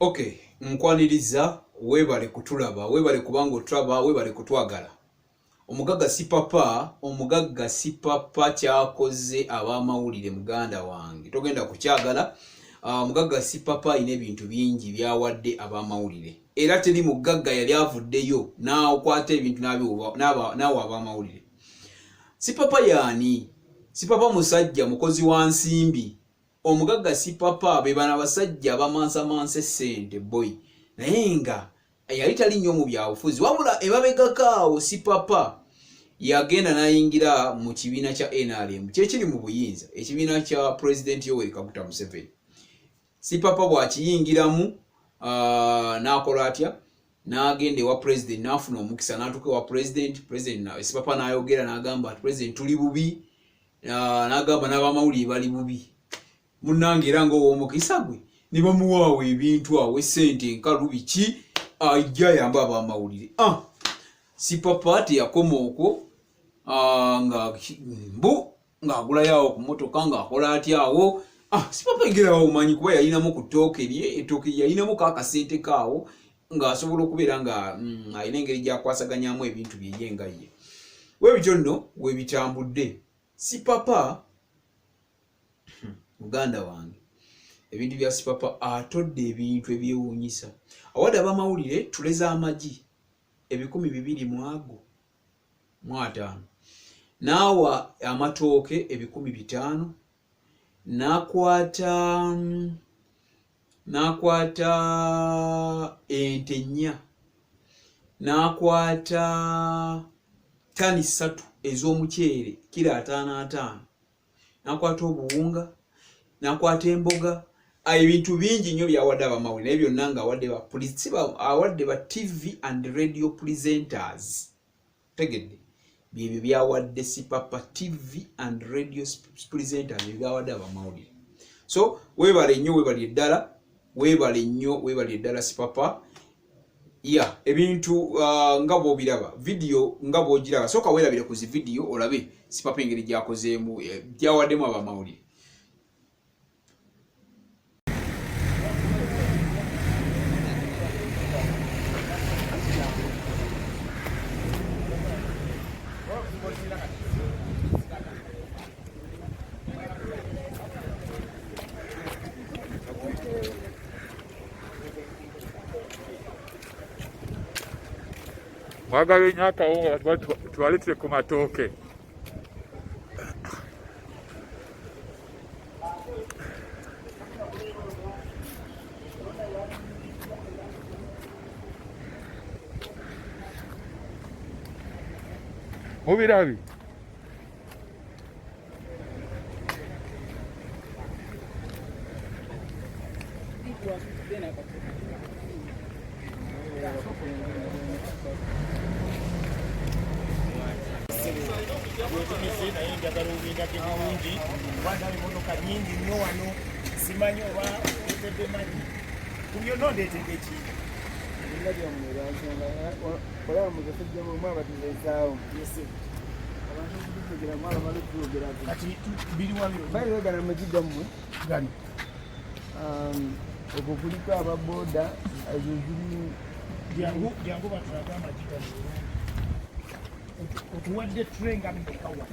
Okay, nkwaniriza webale kutulaba, webale kubanga otulaba, webale kutwagala. Omugagga si papa kyakoze abamawulire muganda wange. Togenda kukyagala. Omugagga si papa ine ebintu bingi byawadde abamawulire. Era teri mugagga yali avuddeyo n'akwata ebintu n'awa abamawulire. Si papa yani, si papa musajja mukozi wa nsimbi. Omugagga si papa be bana basajja bamansa sente boy. Naye nga yali tali nnyo mu byabufuzi. Wabula ebabegakaawo si papa yagenda n'ayingira mu kibiina kya NRM kyekiri mu buyinza, ekibiina kya President Yoweri Kaguta Museveni. Si papa bw'akiyingiramu n'akola atya, n'agenda ewa President n'afuna omukisa n'atuuka ewa President. Si papa n'ayogera n'agamba President tuli bubi, n'agamba n'abamawulire bali bubi. Munnange era ng'ow'omukisa gwe ne bamuwaawo ebintu awo essente enkalu biki ajja yamba abamawulire. Si papa teyakoma okwo ng'agulayo awo ku mmotoka ng'akola atyawo. Si papa egerawo omanyi kuba yalinamu ku ttooke lye, ettooke yalinamu kaakasente kaawo ng'asobola okubeera nga alina engeri gy'akwasaganyamu ebintu bye ye nga ye. Weebityo nno weebitambudde. Si papa muganda wange, ebintu bya si papa atodde ebintu ebyewuunyisa. Awadde abamawulire tuleza amagi 250 n'awa amatooke 500, n'akwata ente 4, n'akwata ttani 3 ez'omuceere kilo 5, n'akwata obuwunga, n'akwata emboga. Ebintu bingi nnyo byawadde abamawulire, naye byonna ng'awadde ba TV and radio presenters. Tegedde byebyo byawadde si papa TV and radio presenters byawadde abamawulire. So weebale nnyo, weebale eddala, weebale nnyo, weebale eddala si papa. Ebintu nga bw'obiraba, video nga bw'ogiraba, sooka weerabire ku zi video olabe si papa engeri gyakozeemu byawaddemu abamawulire. Mwagabe nyaka uwa tuwalete ku matooke. Mubirabi. Okukulika ababoda jangu batulaga amajika otuwadde trenga mbekawa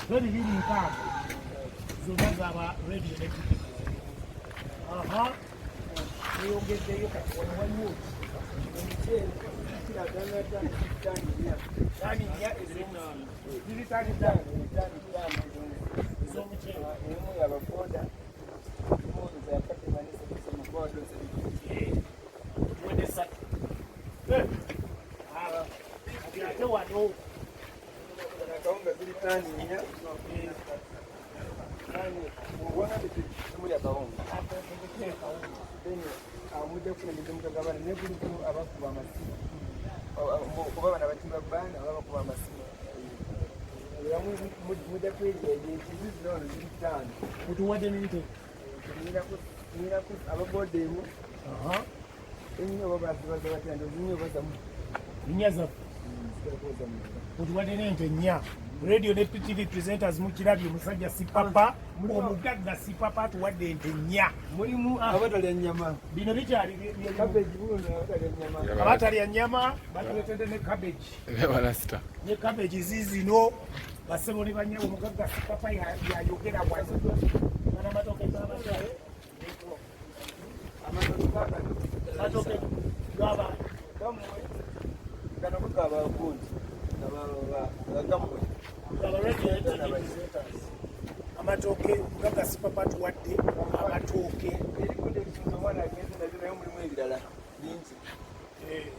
zoni biri nkaaga zonna zaba radio electric. Eyongeddeyo kati wano waliwo omuceere tani nnya ziri tani z'omuceere ababoda tuwadde 3 ate wano akawunga ziri tani nnya mujja kufuna ebintu mutagabana naye kuliko abakuba amasimu kuba bana batimba bbanda aba bakuba amasimu mujja kweriya ekizi zinono ziri 5 otuwadde n'ente ninaku ababoda emu ennyo oba bazibaza batya ndozi nnyo bazamu nnya zaffe otuwadde n'ente nnya radio ne PTV presenters mukirabye omusajja sipapa omugagga sipapa atuwadde ente nnya mulimu abatalya nnyama bino bikyali kabeji buno abatalya nnyama abatalya nnyama batuletedde ne cabbage balasita ne cabbage zizino basebo ne banyabo omugagga sipapa yayogera bwati banamatoke g'abakyale matoke gaba gano mugaba gundi gagamwe amatoke mugagga sipapa tuwadde amatooke erikundi ebisinza omwana agenze nabyo naye mulimu ebirala bingi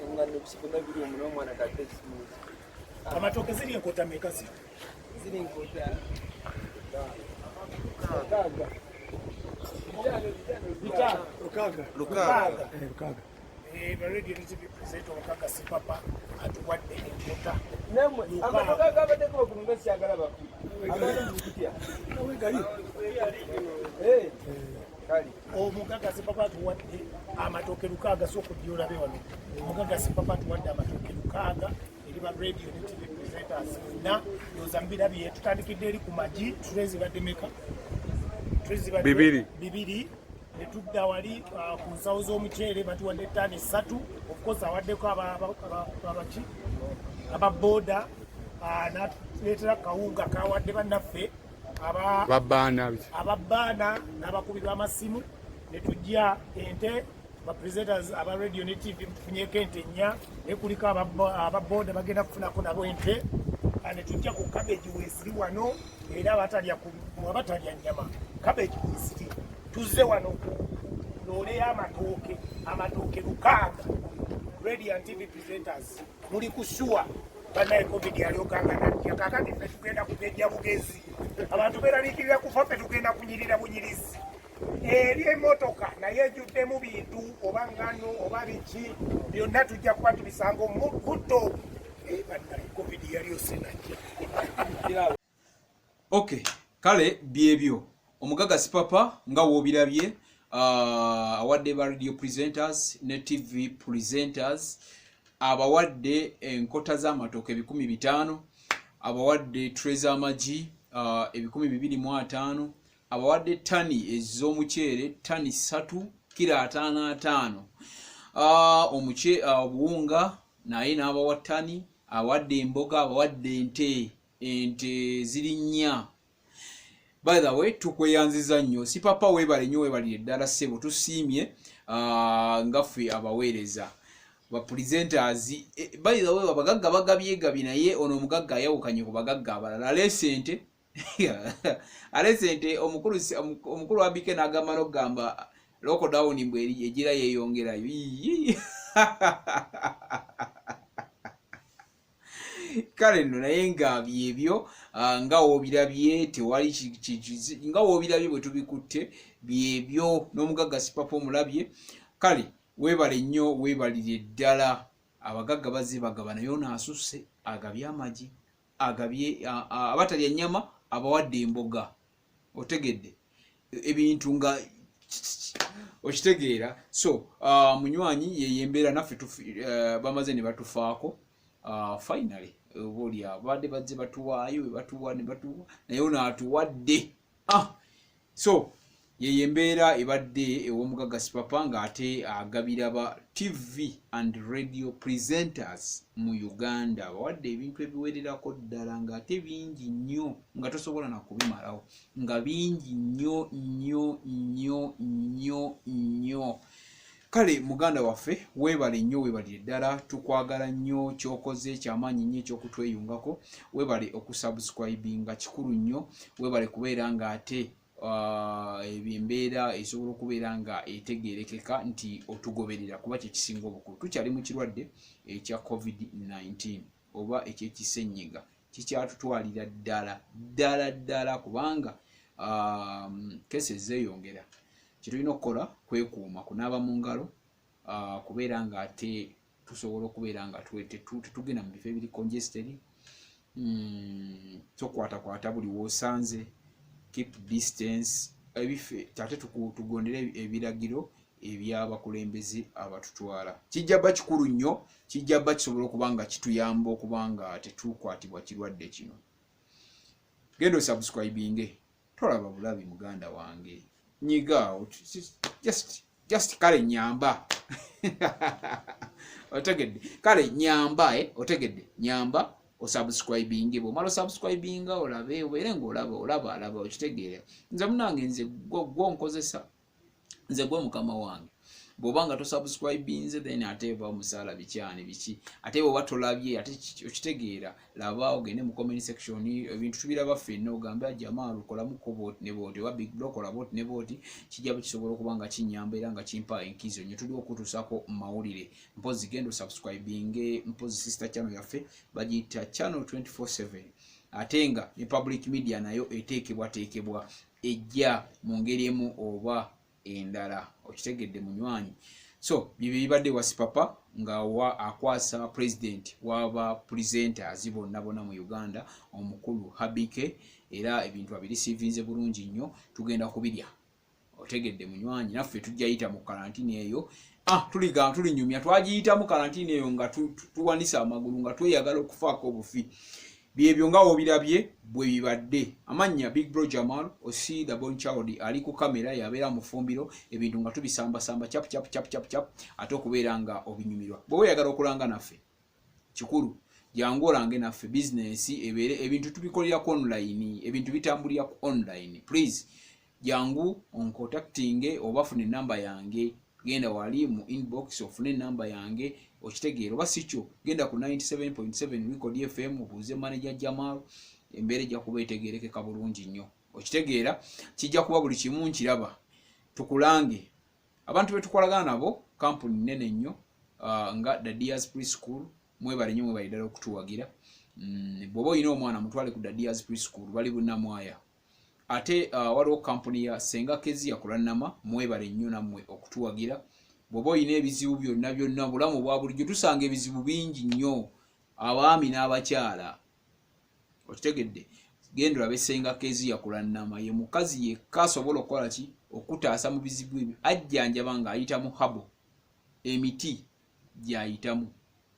engano bisibona biri omu n'omwana tadde ekimuzi amatooke ziri enkota meka zino ziri nkota mukaaga lukaaga baradio ne TV presenter omugagga sipapa atuwadde enkota namwe amatoka gabaddeko bakulunga sikyagala bakulu abalimukutya kali omugagga sipapa atuwadde amatooke lukaaga sokudyolabe wano omugagga sipapa atuwadde amatooke lukaaga eri ba radio ne TV presenters na yoza mbirabye tutandikidde eri ku magi tulezi badde meka bibiri netudda wali ku nsawo z'omuceere batuwadde ttaani 3 ofcourse awaddeko abaki ababoda natuleetera kawunga kawadde bannaffe ababbaana n'abakubi b'amasimu netujja ente bapresenters aba radio ne TV tufunyeko ente nnya nekuliko ababoda bagenda kufunako nabo ente netujja ku cabbage weesiri wano era abatalya nnyama cabbage weesiri tuzze wano looleyo amatooke lukaaga Radiant TV presenters muli kushuwa banaye covid yalyokanga natya kakati ffe tugenda kugejja bugezi abantu beraliikirira kufa ffe tugenda kunyirira bunyirizi eri emotoka naye ejjuddemu bintu oba ngano oba biki byonna tujja kuba tubisanga omubuddo banaye covid yalyose najja okay kale byebyo omugagga sipapa nga woobirabye awadde ba radio presenters ne TV presenters abawadde enkota z'amatooke 500 abawadde tray z'amagi 225 abawadde ttani ez'omuceere ttani 3 kilo 55 obuwunga naye n'abawa ttani awadde emboga abawadde ente ziri nnya. By the way, tukweyanziza nnyo sipapa webale nnyo webalire ddala ssebo tusiimye ngaffe abaweereza ba presenters by the way abagagga bagabyegabi naye ono omugagga ayawukanye ku bagagga abalala alesente omukulu wa bike n'agamba n'okugamba lockdown mbwe egira yeeyongerayo kale nno naye nga byebyo nga woobirabye tewali nga woobirabye bwe tubikutte byebyo n'omugagga sipapa omulabye kale weebale nnyo weebalire ddala abagagga bazze bagaba naye onaasusse agabye amagi agabye abatalya nnyama abawadde emboga otegedde ebintu nga okitegeera so munywanyi yeyembeera naffe bamaze ne batufaako finally boli abadde bazze batuwaayo batuwa ne batuwa naye onaatuwadde so yeye embeera ebadde ew'omugagga sipapa ng'ate agabira ba TV and radio presenters mu Uganda bawadde ebintu ebiwererako ddala ng'ate bingi nnyo nga tosobola na kubimalawo nga bingi nnyo kale muganda waffe weebale nnyo weebalire ddala tukwagala nnyo kyokoze kyamaanyi nnyo ekyokutweyungako weebale okusubscribinga kikulu nnyo weebale kubeera ng'ate embeera esobola okubeera nga etegeerekeka nti otugoberera kuba kyekisinga obukulu tukyali mu kirwadde ekya covid-19 oba ekyekisenyiga kikyatutwalira ddala kubanga kese zeeyongera kyetulina okukola kwekuuma kunaaba mu ngalo kubeera nga ate tusobola okubeera nga tetugenda mu bifo ebiri congested tokwatakwata buli woosanze keep distance ebife ate tugondera ebiragiro ebyabakulembeze abatutwala. Kijja ba kikulu nnyo, kijja ba kisobola okubanga kituyamba okubanga tetukwatibwa kirwadde kino. Genda subscribing, tolaba bulabi muganda wange. Nyiga just kale nyamba. Otegedde kale nyamba otegedde nyamba o subscribing bo malo subscribing olabe obere ngo olaba okitegeera. Nze munange nze gwo nkozesa nze gwe mukama wange. Bobanga to subscribinze then ateba omusala bikyani biki ate bo batolabye ate okitegeera laba ogende mu comment section ebintu tubiraba ffenna ogamba jamaa lukola mu kobot ne bot wa big block ola bot ne bot kijja kisobola okubanga kinyamba era nga kimpa enkizo nyo tuli okutusako mawulire mpozi gendo subscribing mpozi sister channel yaffe bagita channel 24/7 atenga ne public media nayo etekebwa ejja mu ngeri emu oba endala okitegedde munywanyi. So bibadde wasipapa nga wa akwasa president waba presenters bonna mu Uganda omukulu Habike era ebintu abirisivinze bulungi nnyo tugenda kubirya otegedde munywanyi naffe tujja yita mu karantini eyo tulinyumya twagiyita mu karantini eyo nga tuwanisa amagulu nga tweyagala okufaako obufi byebyo nga obirabye bwe bibadde amanya Big Bro Jamal osi the born child ali ku kamera yabeera mu fumbiro ebintu nga tubisamba chap ate okubeera nga obinyumirwa bwe oyagala okulanga naffe kikulu jangu olange naffe business ebere ebintu tubikolera ku online ebintu bitambulira ku online please jangu on contacting obafune number yange genda wali mu inbox ofune number yange okitegeero basicho genda ku 97.7 Record FM obuze manager Jamal embere ja kubetegereke kabulungi nnyo okitegeera kijja kuba buli kimu nkiraba tukulange abantu betukolagana nabo company nene nnyo nga Dadias Preschool mwebale nnyo mwebale ddala okutuwagira bobo ino omwana mutwale ku Dadias Preschool bali bunnamwaya ate waliwo company ya Senga Kezia kulanama mwebale nnyo namwe okutuwagira bobo ine ebizibu byonna bulamu bwa bulijjo tusanga ebizibu bingi nnyo abaami n'abakyala okitegedde gendo abesenga Kezia kulanama ye mukazi yekka asobola okukola ki okutaasa mu bizibu ebyo ajjanjaba nga ayitamu habo emiti gyayitamu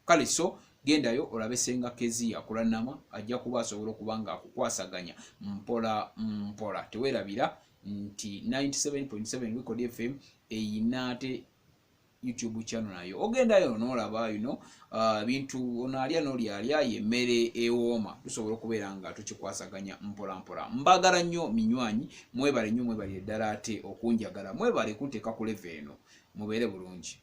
kale so gendayo olabe Senga Kezia kulanama ajja kuba asobola okubanga akukwasaganya mpola tewerabira nti 97.7 Record FM eyinaate YouTube channel nayo ogendayo n'olaba bintu onalya n'olyalya yemmere ewooma tusobola okubeera nga tukikwasaganya mpola mbagala nnyo minywanyi mwebale ddala ate okunjagala mwebale kunteeka ku level eno mubeere bulungi.